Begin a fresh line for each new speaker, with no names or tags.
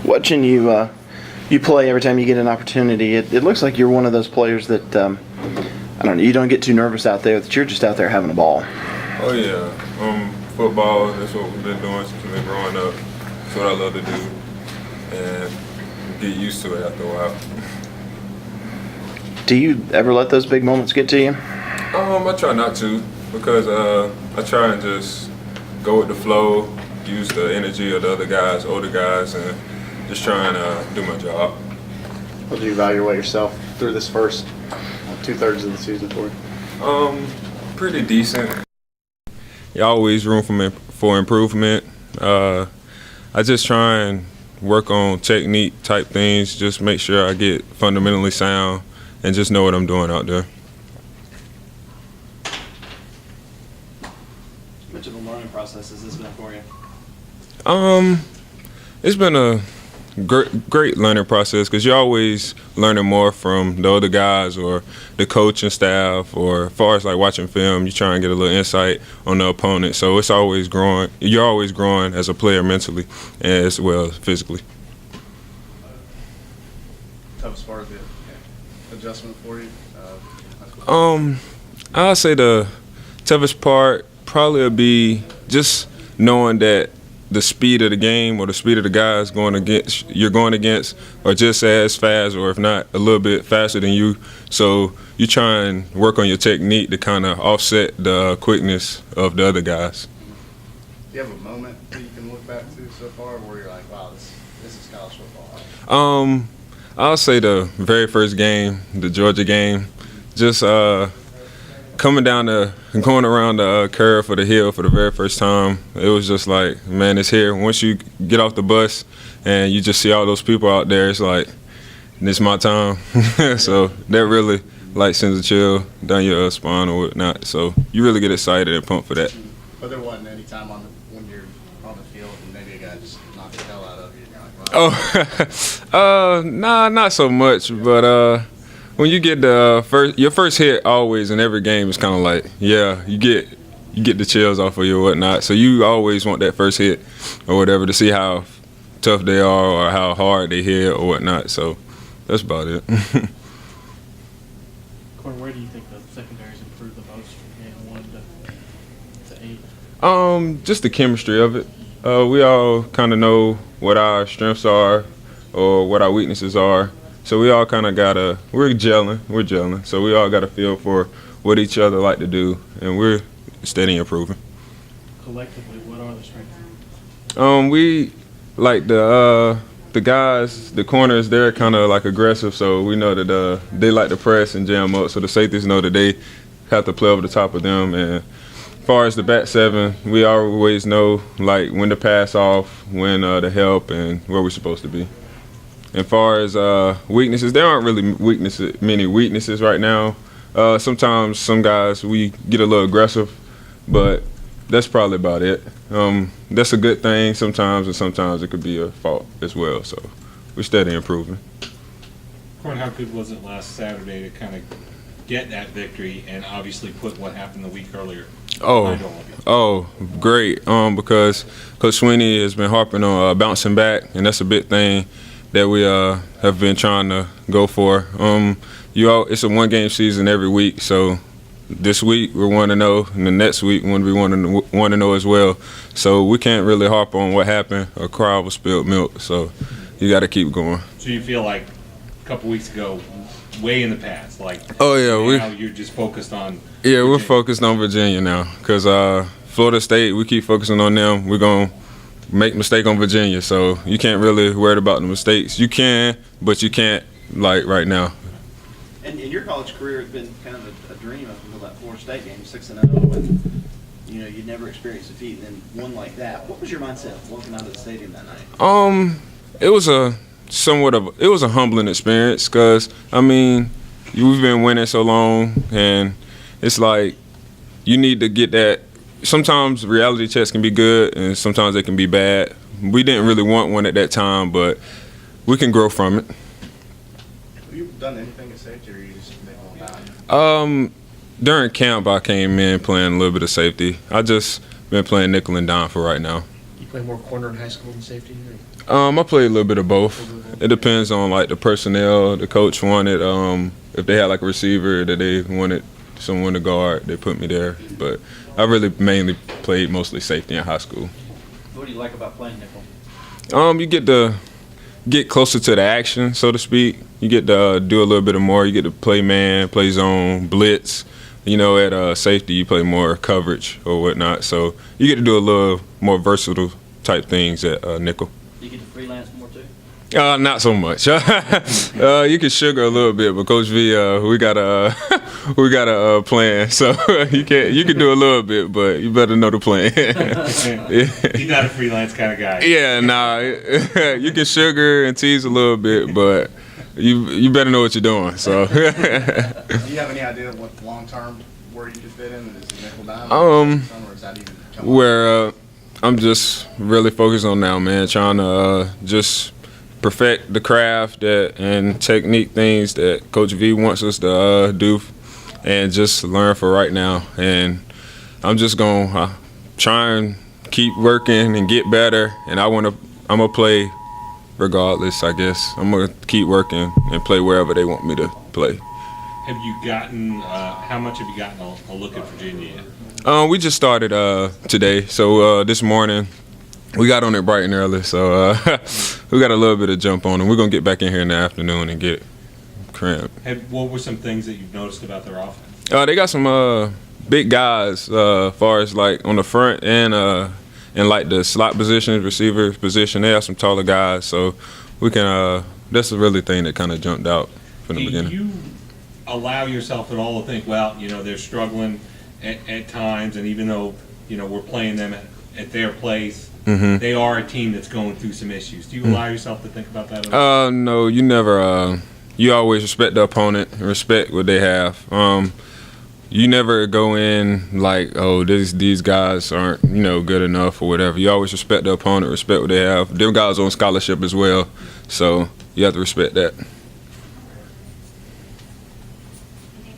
Watching you you play every time you get an opportunity, it looks like you're one of those players that I don't know. You don't get too nervous out there. That you're just out there having a ball.
Oh yeah, football. That's what we've been doing since we've been growing up. That's what I love to do, and get used to it after a while.
Do you ever let those big moments get to you?
I try not to, because I try and just go with the flow, use the energy of the other guys, older guys, and just try and do my job.
How do you evaluate yourself through this first 2/3 of the season for you?
Pretty decent. Always room for improvement. I just try and work on technique type things, just make sure I get fundamentally sound and just know what I'm doing out there.
How much of a learning process has this been for you?
It's been a great learning process, because you're always learning more from the other guys or the coaching staff, or as far as like watching film, you try and get a little insight on the opponent. So it's always growing. You're always growing as a player mentally as well as physically.
Toughest part of the adjustment for you?
I'll say the toughest part probably would be just knowing that the speed of the game or the speed of the guys you're going against are just as fast, or if not a little bit faster than you. So you try and work on your technique to kind of offset the quickness of the other guys.
Do you have a moment that you can look back to so far where you're like, wow, this is college football?
I'll say the very first game, the Georgia game, just going around the curve for the hill for the very first time. It was just like, man, it's here. Once you get off the bus and you just see all those people out there, it's like, it's my time. So that really like sends a chill down your spine or whatnot. So you really get excited and pumped for that.
But there wasn't any time when you're on the field and maybe a guy just knocked the hell out of you and you're like, wow.
Nah, not so much, but when you get your first hit always in every game is kind of like, yeah, you get the chills off of you or whatnot. So you always want that first hit or whatever to see how tough they are or how hard they hit or whatnot. So that's about it.
Korrin, where do you think the secondaries improved the most from game 1 to 8?
Just the chemistry of it. We all kind of know what our strengths are or what our weaknesses are. So we all kind of we're gelling. So we all got a feel for what each other like to do, and we're steady improving.
Collectively, what are the strengths?
We like the guys, the corners, they're kind of like aggressive, so we know that they like to press and jam up, so the safeties know that they have to play over the top of them. And as far as the back seven, we always know like when to pass off, when to help, and where we're supposed to be. As far as weaknesses, there aren't really many weaknesses right now. Sometimes some guys, we get a little aggressive, but that's probably about it. That's a good thing sometimes, and sometimes it could be a fault as well. So we're steady improving.
Korrin, how good was it last Saturday to kind of get that victory and obviously put what happened the week earlier?
Oh, great. Because Coach Sweeney has been harping on bouncing back, and that's a big thing that we have been trying to go for. It's a one-game season every week, so this week we're 1-0, and the next week we want to be 1-0 as well. So we can't really harp on what happened or cry over spilled milk. So you got to keep going.
So you feel like a couple weeks ago, way in the past, like now you're just focused on.
Yeah, we're focused on Virginia now, because Florida State, we keep focusing on them. We're gonna make a mistake on Virginia, so you can't really worry about the mistakes. You can, but you can't like right now.
And your college career has been kind of a dream up until that Florida State game, 6-0, and you'd never experienced defeat, and then one like that. What was your mindset walking out of the stadium that night?
It was a humbling experience, because I mean, we've been winning so long, and it's like you need to get that. Sometimes reality checks can be good, and sometimes they can be bad. We didn't really want one at that time, but we can grow from it.
Have you done anything at safety, or you just nickel and dime?
During camp, I came in playing a little bit of safety. I just been playing nickel and dime for right now.
You play more corner in high school than safety?
I play a little bit of both. It depends on like the personnel. The coach wanted if they had like a receiver that they wanted someone to guard, they put me there. But I really mainly played mostly safety in high school.
What do you like about playing nickel?
You get to get closer to the action, so to speak. You get to do a little bit more. You get to play man, play zone, blitz. You know, at safety, you play more coverage or whatnot. So you get to do a little more versatile type things at nickel.
You get to freelance more too?
Not so much. You can sugar a little bit, but Coach V, we got a plan. So you can do a little bit, but you better know the plan.
He's not a freelance kind of guy.
Yeah, nah. You can sugar and tease a little bit, but you better know what you're doing. So.
Do you have any idea of what long term where you could fit in? Is it nickel dime? Or is that even come
Where I'm just really focused on now, man. Trying to just perfect the craft and technique things that Coach V wants us to do, and just learn for right now. And I'm just gonna try and keep working and get better. And I'm gonna play regardless, I guess. I'm gonna keep working and play wherever they want me to play.
Have you gotten, how much have you gotten a look at Virginia yet?
We just started today, so this morning we got on it bright and early, so we got a little bit of jump on them. We're going to get back in here in the afternoon and get cramped.
What were some things that you've noticed about their offense?
They got some big guys far as like on the front and like the slot positions, receiver position. They have some taller guys, so we can that's the really thing that kind of jumped out from the beginning.
Do you allow yourself at all to think, well, you know, they're struggling at times, and even though, you know, we're playing them at their place, they are a team that's going through some issues. Do you allow yourself to think about that at all?
No, you never. You always respect the opponent and respect what they have. You never go in like, oh, these guys aren't, you know, good enough or whatever. You always respect the opponent, respect what they have. Them guys on scholarship as well, so you have to respect that.